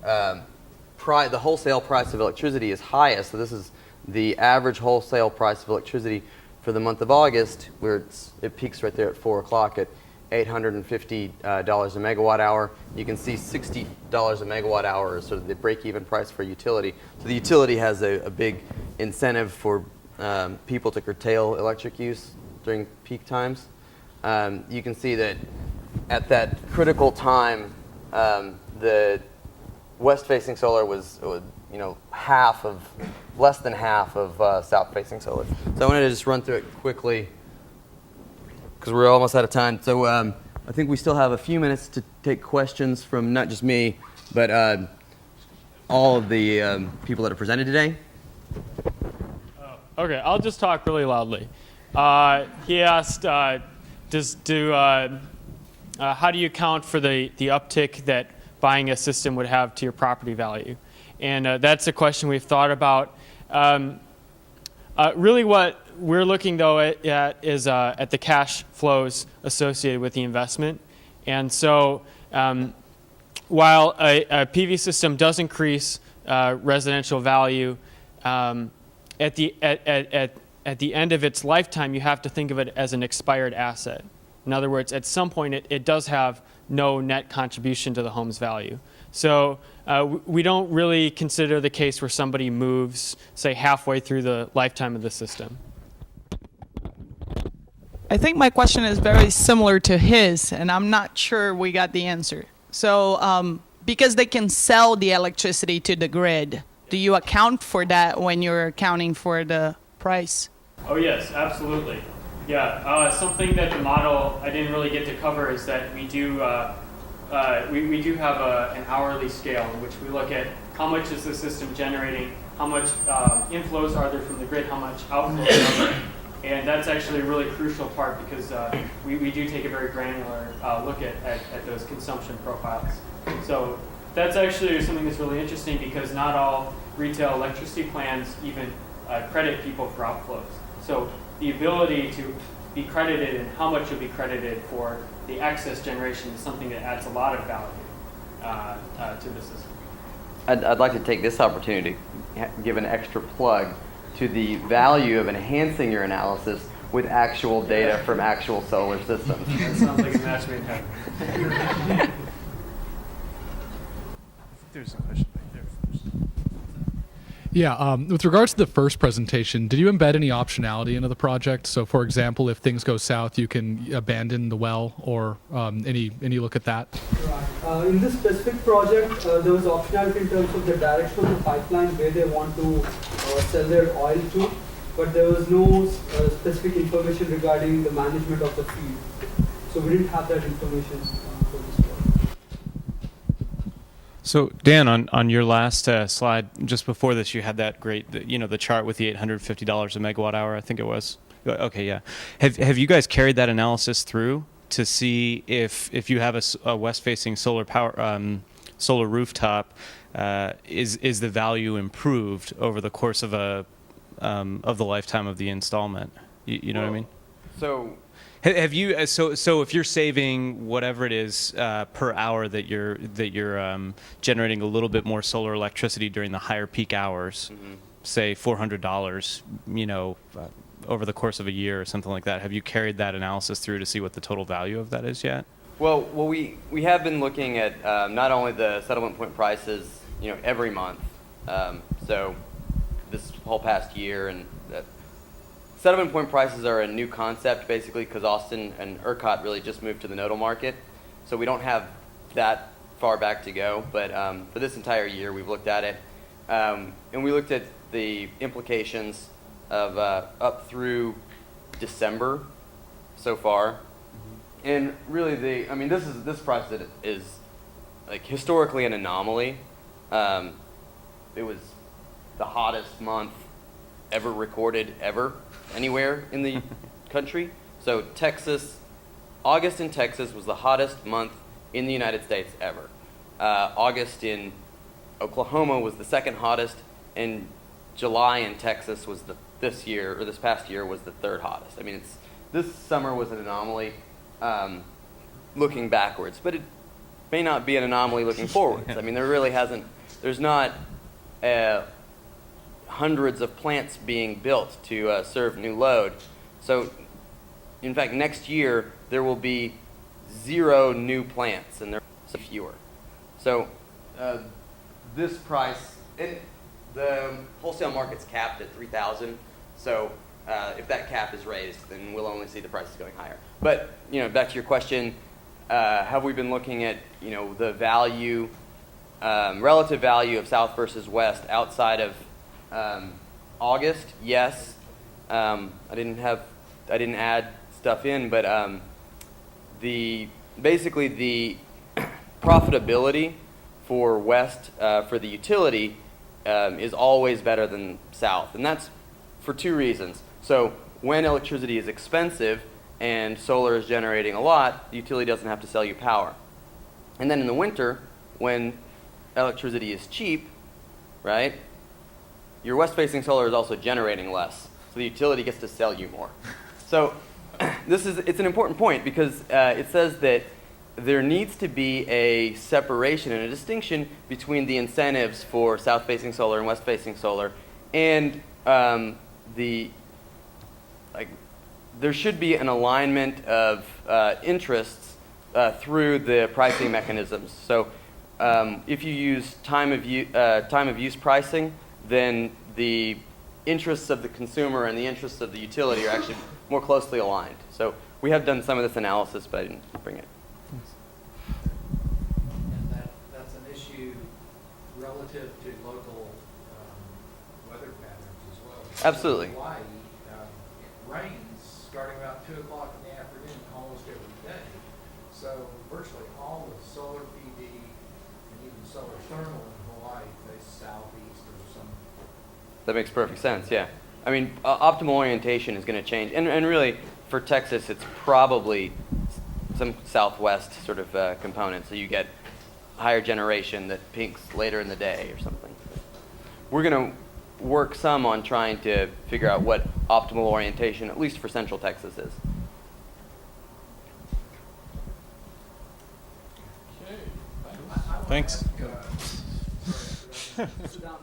wholesale price of electricity is highest, so this is the average wholesale price of electricity for the month of August, where it peaks right there at 4 o'clock at $850 a megawatt hour. You can see $60 a megawatt hour is sort of the break-even price for utility. So the utility has a big incentive for people to curtail electric use during peak times. You can see that at that critical time, the west-facing solar was less than half of south-facing solar. So I wanted to just run through it quickly because we're almost out of time. So I think we still have a few minutes to take questions from not just me, but all of the people that are presented today. Okay, I'll just talk really loudly. He asked, how do you account for the uptick that buying a system would have to your property value? And that's a question we've thought about. Really what we're looking, though, at is at the cash flows associated with the investment. And so while a PV system does increase residential value, at the end of its lifetime, you have to think of it as an expired asset. In other words, at some point, it does have no net contribution to the home's value. So we don't really consider the case where somebody moves, say, halfway through the lifetime of the system. I think my question is very similar to his, and I'm not sure we got the answer. So because they can sell the electricity to the grid, do you account for that when you're accounting for the price? Oh, yes, absolutely. Yeah, something that the model I didn't really get to cover is that we do we do have an hourly scale in which we look at how much is the system generating, how much inflows are there from the grid, how much outflows are there. And that's actually a really crucial part because we do take a very granular look at those consumption profiles. So that's actually something that's really interesting because not all retail electricity plans even credit people for outflows. So the ability to be credited and how much you'll be credited for the excess generation is something that adds a lot of value to the system. I'd like to take this opportunity to give an extra plug to the value of enhancing your analysis with actual data from actual solar systems. That sounds like a match made in heaven. I think there's a question back there first. Yeah, with regards to the first presentation, did you embed any optionality into the project? So, for example, if things go south, you can abandon the well, or any look at that? Right. In this specific project, there was optionality in terms of the direction of the pipeline where they want to sell their oil to. but there was no specific information regarding the management of the field. So we didn't have that information for this project. So Dan, on your last slide, just before this, you had that great, the chart with the $850 a megawatt hour, I think it was. Okay, yeah. Have you guys carried that analysis through to see if you have a west-facing solar rooftop, is the value improved over the course of the lifetime of the installment? You know what I mean? So Have you so if you're saving whatever it is per hour that you're generating a little bit more solar electricity during the higher peak hours, say $400, over the course of a year or something like that, have you carried that analysis through to see what the total value of that is yet? Well, we have been looking at not only the settlement point prices, every month. So this whole past year, and settlement point prices are a new concept basically because Austin and ERCOT really just moved to the nodal market. So we don't have that far back to go. But for this entire year, we've looked at it, and we looked at the implications of up through December so far. And really, this price that is like historically an anomaly. It was the hottest month ever recorded anywhere in the country. So August in Texas was the hottest month in the United States ever. August in Oklahoma was the second hottest, and July in Texas was this past year was the third hottest. This summer was an anomaly looking backwards, but it may not be an anomaly looking forwards. There's not hundreds of plants being built to serve new load. So, in fact, next year there will be 0 new plants, and there are fewer. So, this price, the wholesale market's capped at 3,000. So, if that cap is raised, then we'll only see the prices going higher. But back to your question, have we been looking at the value, relative value of South versus West outside of August? Yes. I didn't add stuff in, but basically the profitability for West for the utility is always better than South, and that's for 2 reasons. So when electricity is expensive and solar is generating a lot, the utility doesn't have to sell you power. And then in the winter, when electricity is cheap, right, your west-facing solar is also generating less, so the utility gets to sell you more. So it's an important point because it says that there needs to be a separation and a distinction between the incentives for south-facing solar and west-facing solar, and there should be an alignment of interests through the pricing mechanisms. So if you use time of use pricing, then the interests of the consumer and the interests of the utility are actually more closely aligned. So we have done some of this analysis, but I didn't bring it. And that's an issue relative to local weather patterns as well. Absolutely. In Hawaii, it rains starting about 2 o'clock in the afternoon almost every day. So virtually all the solar PV and even solar thermal in Hawaii face southeast or some. That makes perfect sense, yeah. Optimal orientation is going to change. And really, for Texas, it's probably some southwest sort of component. So you get higher generation that peaks later in the day or something. We're going to work some on trying to figure out what optimal orientation, at least for central Texas, is. Thanks. Sudamsh.